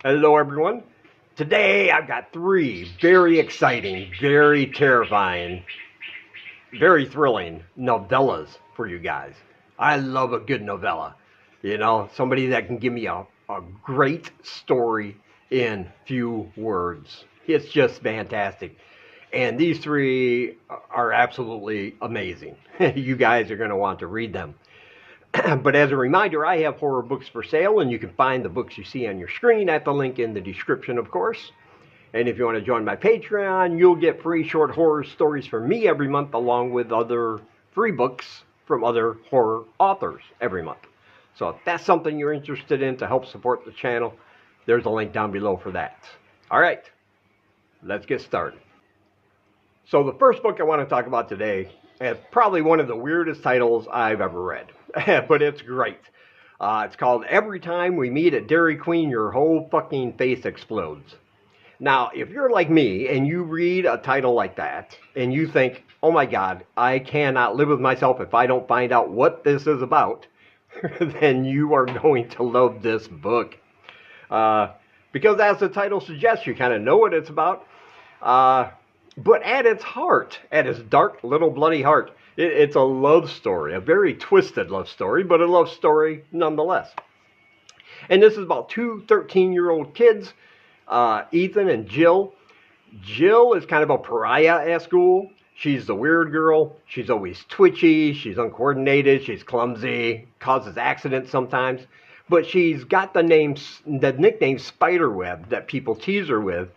Hello, everyone. Today I've got three very exciting, very terrifying, very thrilling novellas for you guys. I love a good novella. Somebody that can give me a great story in few words. It's just fantastic. And these three are absolutely amazing. You guys are going to want to read them. But as a reminder, I have horror books for sale, and you can find the books you see on your screen at the link in the description, of course. And if you want to join my Patreon, you'll get free short horror stories from me every month, along with other free books from other horror authors every month. So if that's something you're interested in to help support the channel, there's a link down below for that. All right, let's get started. So the first book I want to talk about today is probably one of the weirdest titles I've ever read. But it's great. It's called Every Time We Meet at Dairy Queen, Your Whole Fucking Face Explodes. Now, if you're like me and you read a title like that and you think, oh my God, I cannot live with myself if I don't find out what this is about, then you are going to love this book. Because as the title suggests, you kind of know what it's about. But at its heart, at its dark little bloody heart, it's a love story, a very twisted love story, but a love story nonetheless. And this is about two 13-year-old kids, Ethan and Jill. Jill is kind of a pariah at school. She's the weird girl. She's always twitchy. She's uncoordinated. She's clumsy, causes accidents sometimes. But she's got the nickname Spiderweb that people tease her with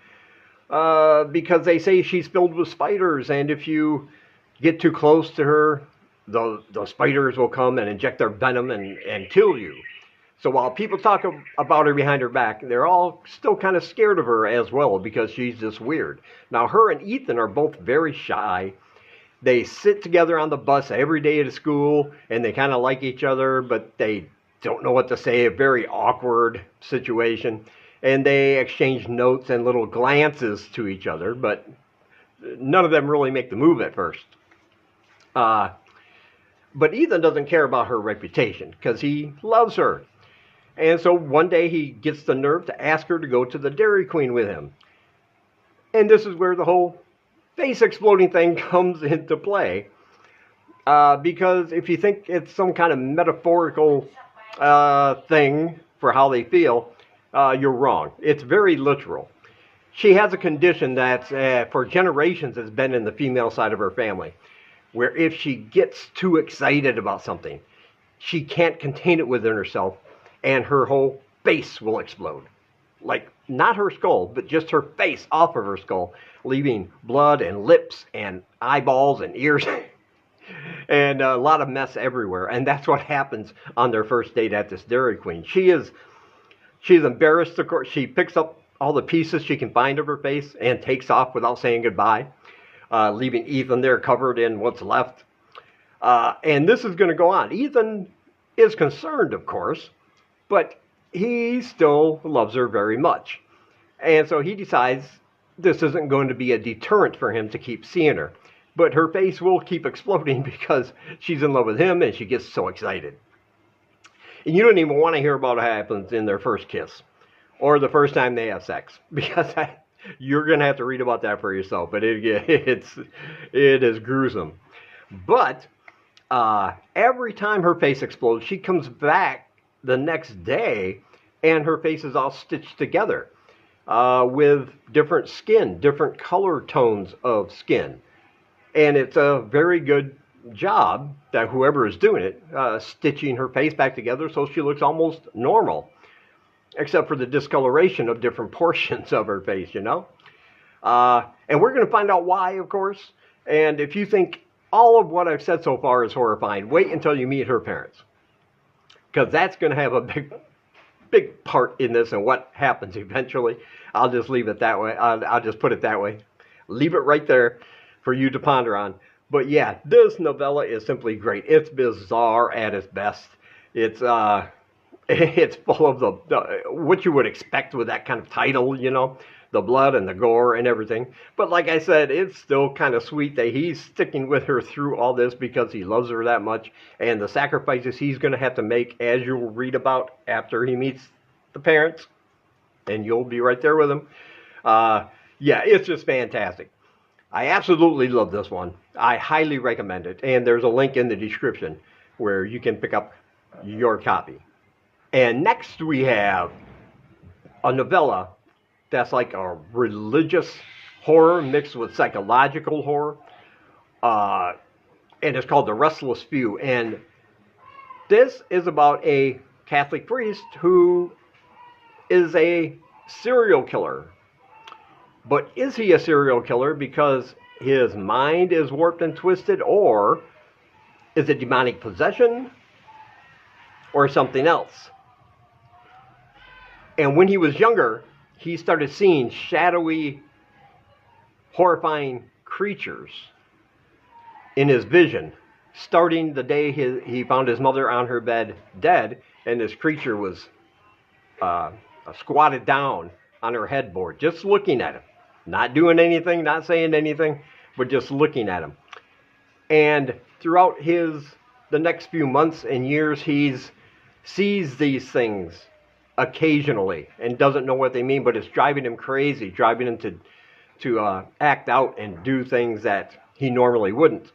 because they say she's filled with spiders, and if you get too close to her, the spiders will come and inject their venom and kill you. So while people talk about her behind her back, they're all still kind of scared of her as well because she's just weird. Now, her and Ethan are both very shy. They sit together on the bus every day at school, and they kind of like each other, but they don't know what to say, a very awkward situation. And they exchange notes and little glances to each other, but none of them really make the move at first. But Ethan doesn't care about her reputation because he loves her. And so one day he gets the nerve to ask her to go to the Dairy Queen with him. And this is where the whole face exploding thing comes into play. Because if you think it's some kind of metaphorical thing for how they feel, you're wrong. It's very literal. She has a condition that for generations has been in the female side of her family, where if she gets too excited about something, she can't contain it within herself, and her whole face will explode. Like, not her skull, but just her face off of her skull, leaving blood and lips and eyeballs and ears and a lot of mess everywhere. And that's what happens on their first date at this Dairy Queen. She's embarrassed, of course. She picks up all the pieces she can find of her face and takes off without saying goodbye, leaving Ethan there covered in what's left. And this is going to go on. Ethan is concerned, of course, but he still loves her very much. And so he decides this isn't going to be a deterrent for him to keep seeing her. But her face will keep exploding because she's in love with him and she gets so excited. And you don't even want to hear about what happens in their first kiss or the first time they have sex, because you're going to have to read about that for yourself. But it is gruesome. But every time her face explodes, she comes back the next day and her face is all stitched together with different skin, different color tones of skin. And it's a very good job that whoever is doing it, stitching her face back together so she looks almost normal, except for the discoloration of different portions of her face, And we're going to find out why, of course. And if you think all of what I've said so far is horrifying, wait until you meet her parents, because that's going to have a big part in this and what happens eventually. I'll just leave it that way. I'll just put it that way. Leave it right there for you to ponder on. But yeah, this novella is simply great. It's bizarre at its best. It's full of the what you would expect with that kind of title, the blood and the gore and everything. But like I said, it's still kind of sweet that he's sticking with her through all this because he loves her that much, and the sacrifices he's going to have to make, as you'll read about after he meets the parents, and you'll be right there with him. Yeah, it's just fantastic. I absolutely love this one. I highly recommend it. And there's a link in the description where you can pick up your copy. And next we have a novella that's like a religious horror mixed with psychological horror. And it's called The Restless Few. And this is about a Catholic priest who is a serial killer. But is he a serial killer because his mind is warped and twisted, or is it demonic possession, or something else? And when he was younger, he started seeing shadowy, horrifying creatures in his vision, starting the day he found his mother on her bed dead, and this creature was squatted down on her headboard, just looking at him. Not doing anything, not saying anything, but just looking at him. And throughout the next few months and years, he sees these things occasionally and doesn't know what they mean, but it's driving him crazy, driving him to act out and do things that he normally wouldn't.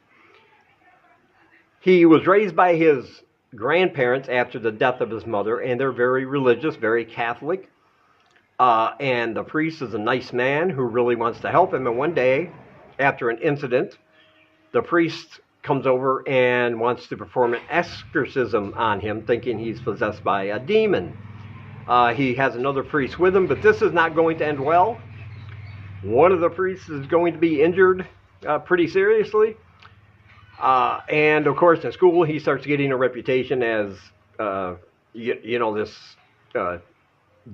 He was raised by his grandparents after the death of his mother, and they're very religious, very Catholic. And the priest is a nice man who really wants to help him. And one day, after an incident, the priest comes over and wants to perform an exorcism on him, thinking he's possessed by a demon. He has another priest with him, but this is not going to end well. One of the priests is going to be injured pretty seriously. And of course, in school, he starts getting a reputation as, this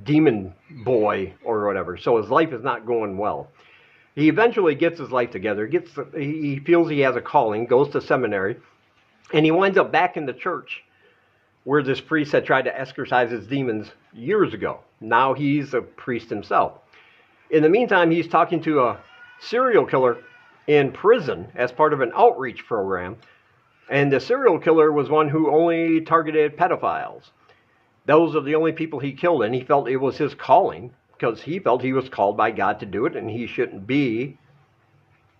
demon boy or whatever. So his life is not going well. He eventually gets his life together. He feels he has a calling, goes to seminary, and he winds up back in the church where this priest had tried to exorcise his demons years ago. Now he's a priest himself. In the meantime, he's talking to a serial killer in prison as part of an outreach program, and the serial killer was one who only targeted pedophiles. Those are the only people he killed, and he felt it was his calling because he felt he was called by God to do it, and he shouldn't be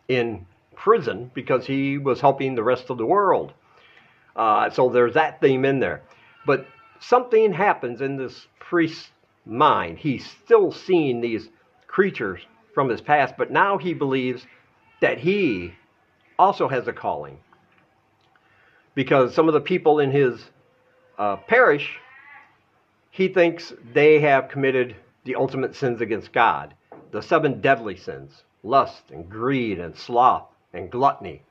in prison because he was helping the rest of the world. So there's that theme in there. But something happens in this priest's mind. He's still seeing these creatures from his past, but now he believes that he also has a calling. Because some of the people in his parish, he thinks they have committed the ultimate sins against God. The 7 deadly sins: lust and greed and sloth and gluttony.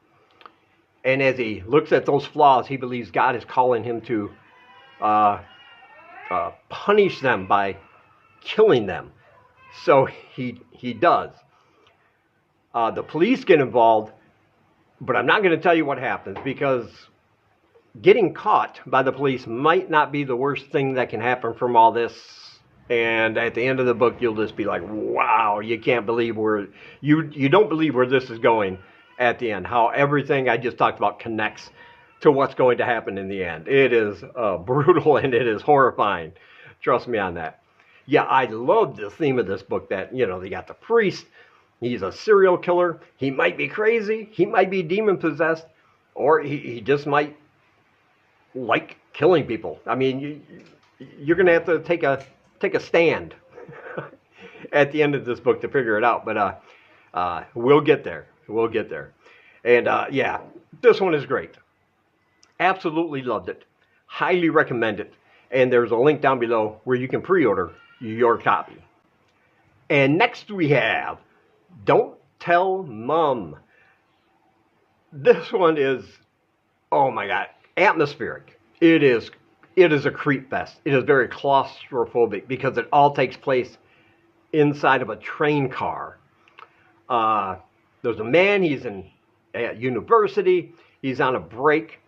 And as he looks at those flaws, he believes God is calling him to punish them by killing them. So he does. The police get involved, but I'm not going to tell you what happens, because getting caught by the police might not be the worst thing that can happen from all this. And at the end of the book, you'll just be like, wow, you can't believe you don't believe where this is going at the end. How everything I just talked about connects to what's going to happen in the end. It is brutal and it is horrifying. Trust me on that. Yeah, I love the theme of this book that, they got the priest. He's a serial killer. He might be crazy. He might be demon possessed, or he just might like killing people. I mean, you're going to have to take a stand at the end of this book to figure it out. But we'll get there. We'll get there. And yeah, this one is great. Absolutely loved it. Highly recommend it. And there's a link down below where you can pre-order your copy. And next we have Don't Tell Mom. This one is, oh my God, atmospheric. It is a creep fest. It is very claustrophobic because it all takes place inside of a train car. There's a man, he's at university, he's on a break.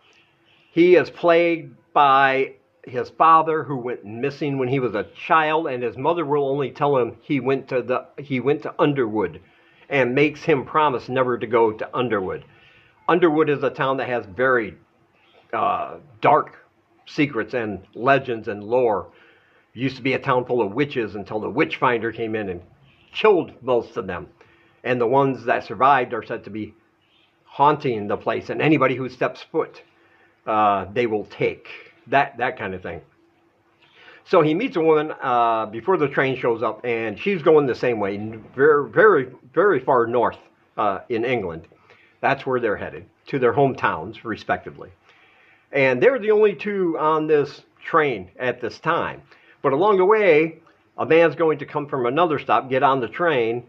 He is plagued by his father, who went missing when he was a child, and his mother will only tell him he went to Underwood, and makes him promise never to go to Underwood. Underwood is a town that has very dark secrets and legends and lore. used to be a town full of witches until the witch finder came in and killed most of them. And the ones that survived are said to be haunting the place, and anybody who steps foot, they will take. That kind of thing. So he meets a woman before the train shows up, and she's going the same way, very, very, very far north in England. That's where they're headed, to their hometowns, respectively. And they're the only two on this train at this time. But along the way, a man's going to come from another stop, get on the train,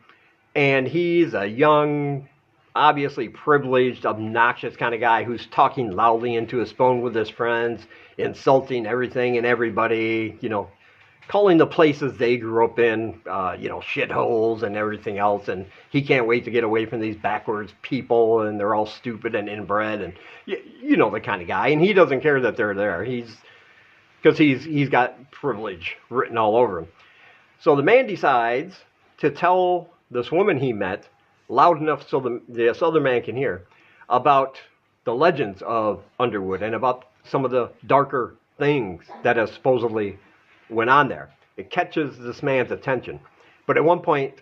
and he's a young, obviously privileged, obnoxious kind of guy who's talking loudly into his phone with his friends, insulting everything and everybody, calling the places they grew up in, shitholes and everything else. And he can't wait to get away from these backwards people, and they're all stupid and inbred, and the kind of guy. And he doesn't care that they're there. Because he's got privilege written all over him. So the man decides to tell this woman he met, loud enough so this other man can hear, about the legends of Underwood and about some of the darker things that have supposedly went on there. It catches this man's attention. But at one point,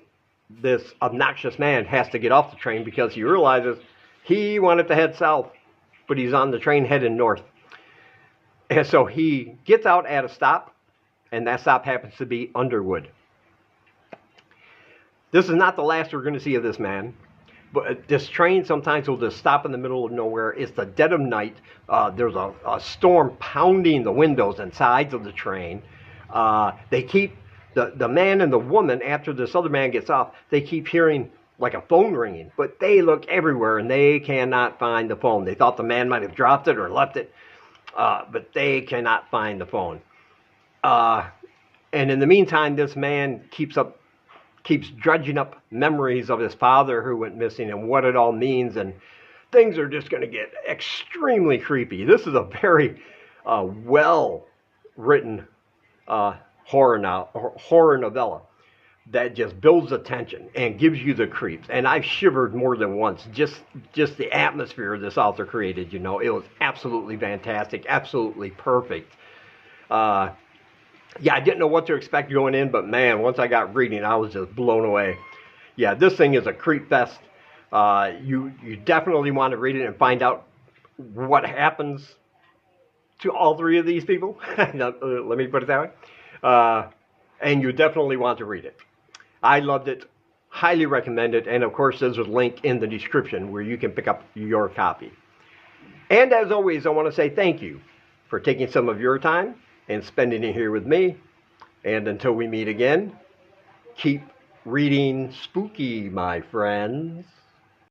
this obnoxious man has to get off the train because he realizes he wanted to head south, but he's on the train heading north. And so he gets out at a stop, and that stop happens to be Underwood. This is not the last we're going to see of this man. But this train sometimes will just stop in the middle of nowhere. It's the dead of night. There's a storm pounding the windows and sides of the train. They keep, the man and the woman, after this other man gets off, they keep hearing like a phone ringing. But they look everywhere, and they cannot find the phone. They thought the man might have dropped it or left it. But they cannot find the phone. And in the meantime, this man keeps dredging up memories of his father who went missing and what it all means, and things are just going to get extremely creepy. This is a very well-written horror novella that just builds the tension and gives you the creeps. And I've shivered more than once. Just the atmosphere this author created, it was absolutely fantastic, absolutely perfect. I didn't know what to expect going in, but man, once I got reading, I was just blown away. Yeah, this thing is a creep fest. You definitely want to read it and find out what happens to all three of these people. Let me put it that way. And you definitely want to read it. I loved it, highly recommend it, and of course there's a link in the description where you can pick up your copy. And as always, I want to say thank you for taking some of your time and spending it here with me. And until we meet again, keep reading spooky, my friends.